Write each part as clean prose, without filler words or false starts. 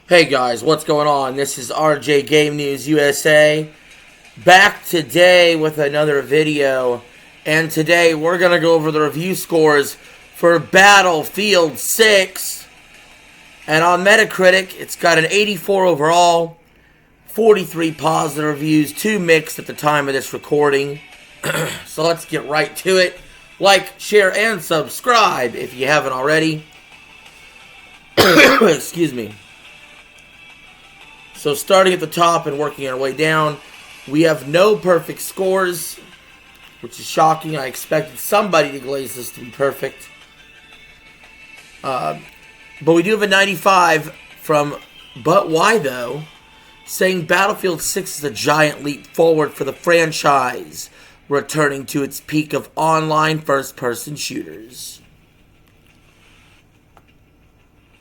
Hey guys, what's going on? This is RJ Game News USA, back today with another video, and today we're going to go over the review scores for Battlefield 6, and on Metacritic it's got an 84 overall, 43 positive reviews, 2 mixed at the time of this recording. So let's get right to it. Like, share, and subscribe if you haven't already. Excuse me. So starting at the top and working our way down, we have no perfect scores, which is shocking. I expected somebody to glaze this to be perfect. But we do have a 95 from But Why Though, saying Battlefield 6 is a giant leap forward for the franchise, returning to its peak of online first-person shooters.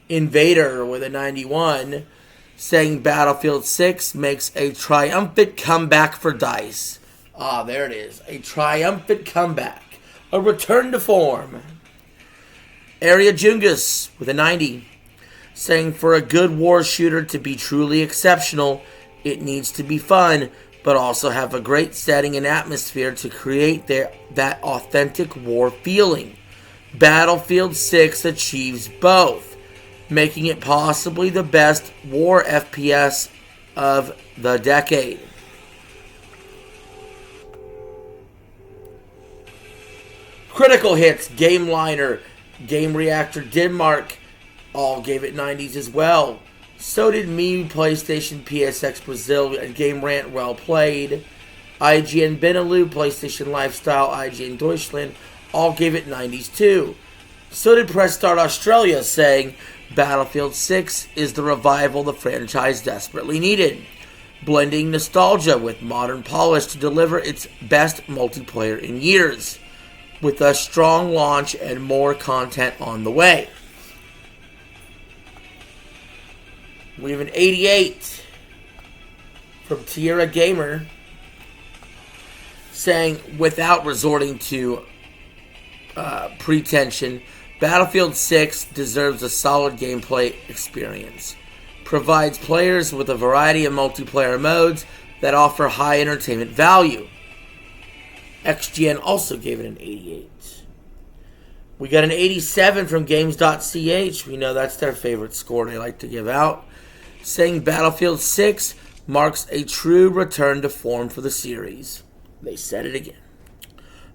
Invader with a 91, saying Battlefield 6 makes a triumphant comeback for DICE. Ah, there it is. A triumphant comeback. A return to form. Area Jungus with a 90, saying for a good war shooter to be truly exceptional, it needs to be fun, but also have a great setting and atmosphere to create that authentic war feeling. Battlefield 6 achieves both, making it possibly the best war FPS of the decade. Critical Hits, Game Liner, Game Reactor Denmark all gave it 90s as well. So did Me, PlayStation, PSX Brazil, and Game Rant Well Played. IGN Benelux, PlayStation Lifestyle, IGN Deutschland all gave it 90s too. So did Press Start Australia, saying Battlefield 6 is the revival the franchise desperately needed, blending nostalgia with modern polish to deliver its best multiplayer in years, with a strong launch and more content on the way. We have an 88 from Tierra Gamer, saying without resorting to pretension, Battlefield 6 deserves a solid gameplay experience. Provides players with a variety of multiplayer modes that offer high entertainment value. XGN also gave it an 88. We got an 87 from Games.ch. We know that's their favorite score they like to give out, saying Battlefield 6 marks a true return to form for the series. They said it again.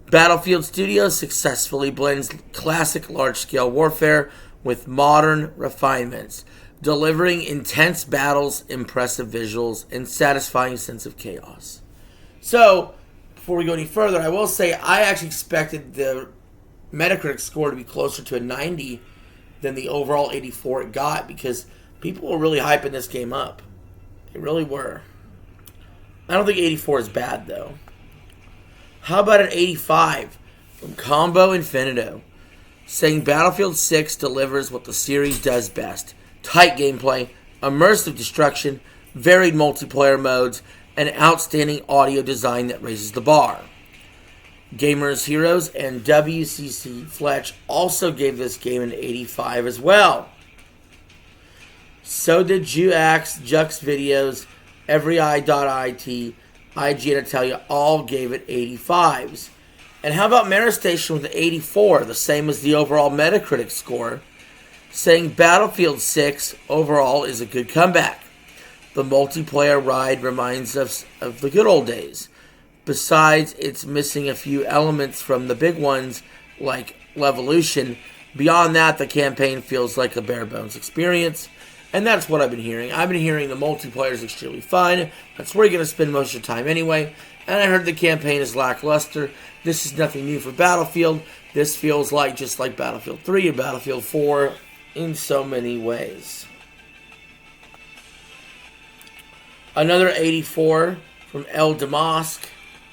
Battlefield Studios successfully blends classic large-scale warfare with modern refinements, delivering intense battles, impressive visuals, and satisfying sense of chaos. So, before we go any further, I will say I actually expected the Metacritic score to be closer to a 90 than the overall 84 it got, because people were really hyping this game up. They really were. I don't think 84 is bad, though. How about an 85 from Combo Infinito, saying Battlefield 6 delivers what the series does best: tight gameplay, immersive destruction, varied multiplayer modes, and outstanding audio design that raises the bar. Gamers Heroes and WCC Fletch also gave this game an 85 as well. So did Jux Videos, EveryEye.it, IGN Italia all gave it 85s. And how about Mirror Station with an 84, the same as the overall Metacritic score, saying Battlefield 6 overall is a good comeback. The multiplayer ride reminds us of the good old days. Besides, it's missing a few elements from the big ones like Levolution. Beyond that, the campaign feels like a bare bones experience. And that's what I've been hearing. I've been hearing the multiplayer is extremely fun. That's where you're going to spend most of your time anyway. And I heard the campaign is lackluster. This is nothing new for Battlefield. This feels like just like Battlefield 3 or Battlefield 4 in so many ways. Another 84 from El Damask,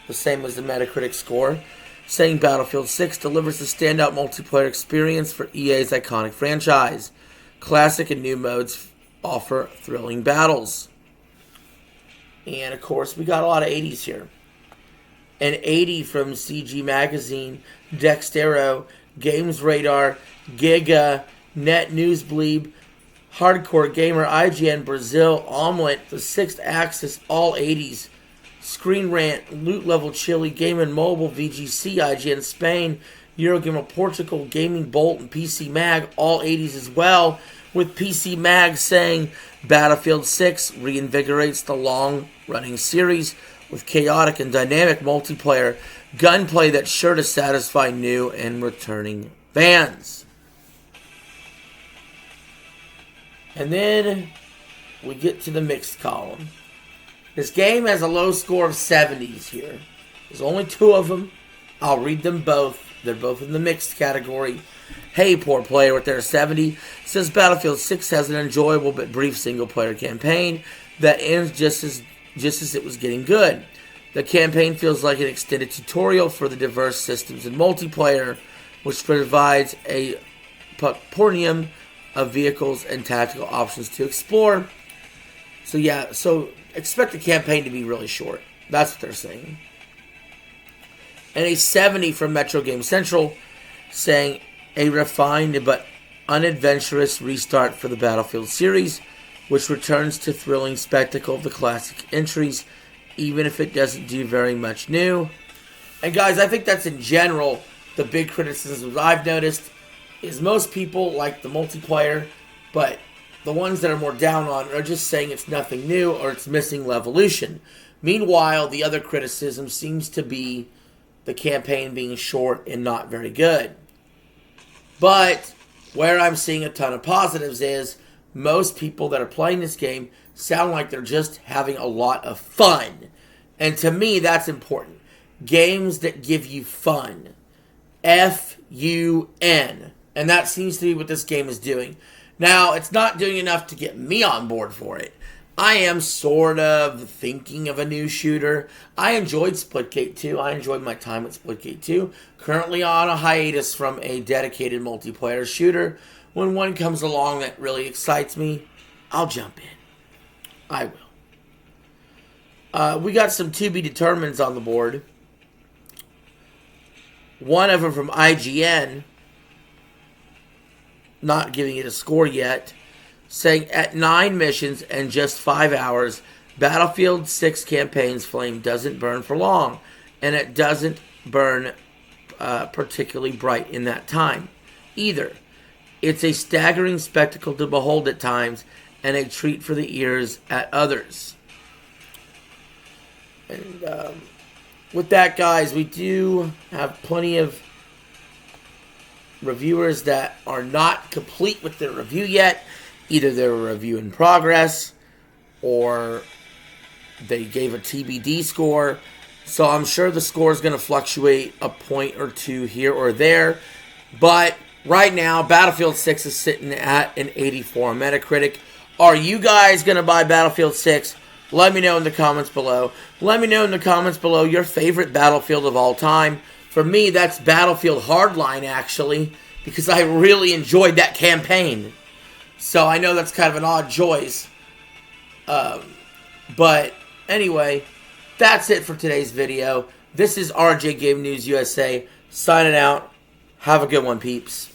the same as the Metacritic score, saying Battlefield 6 delivers a standout multiplayer experience for EA's iconic franchise. Classic and new modes offer thrilling battles. And of course, we got a lot of 80s here. An 80 from CG Magazine, Dextero, Games Radar, Giga, Net Newsbleed, Hardcore Gamer, IGN Brazil, Omelette, The Sixth Axis, All 80s, Screen Rant, Loot Level Chili, Game and Mobile, VGC, IGN Spain, Eurogamer Portugal, Gaming Bolt, and PC Mag, All 80s as well, with PC Mag saying Battlefield 6 reinvigorates the long-running series with chaotic and dynamic multiplayer gunplay that's sure to satisfy new and returning fans. And then we get to the mixed column. This game has a low score of 70s here. There's only 2 of them. I'll read them both. They're both in the mixed category. Hey, poor player with their 70 says Battlefield 6 has an enjoyable but brief single-player campaign that ends just as it was getting good. The campaign feels like an extended tutorial for the diverse systems and multiplayer, which provides a portfolio of vehicles and tactical options to explore. So yeah, expect the campaign to be really short. That's what they're saying. And a 70 from Metro Game Central saying a refined but unadventurous restart for the Battlefield series, which returns to thrilling spectacle of the classic entries, even if it doesn't do very much new. And guys, I think that's in general the big criticisms I've noticed is most people like the multiplayer, but the ones that are more down on it are just saying it's nothing new or it's missing Levolution. Meanwhile, the other criticism seems to be the campaign being short and not very good. But where I'm seeing a ton of positives is most people that are playing this game sound like they're just having a lot of fun. And to me, that's important. Games that give you fun. F-U-N. And that seems to be what this game is doing. Now, it's not doing enough to get me on board for it. I am sort of thinking of a new shooter. I enjoyed Splitgate 2. I enjoyed my time with Splitgate 2. Currently on a hiatus from a dedicated multiplayer shooter. When one comes along that really excites me, I'll jump in. I will. We got some to be determineds on the board. One of them from IGN, not giving it a score yet, saying at 9 missions and just 5 hours, Battlefield 6 campaign's flame doesn't burn for long, and it doesn't burn particularly bright in that time either. It's a staggering spectacle to behold at times, and a treat for the ears at others. And with that, guys, we do have plenty of reviewers that are not complete with their review yet. Either they're a review in progress or they gave a TBD score. So I'm sure the score is going to fluctuate a point or two here or there. But right now, Battlefield 6 is sitting at an 84 on Metacritic. Are you guys going to buy Battlefield 6? Let me know in the comments below. Let me know in the comments below your favorite Battlefield of all time. For me, that's Battlefield Hardline, actually, because I really enjoyed that campaign. So I know that's kind of an odd choice. But anyway, that's it for today's video. This is RJ Game News USA signing out. Have a good one, peeps.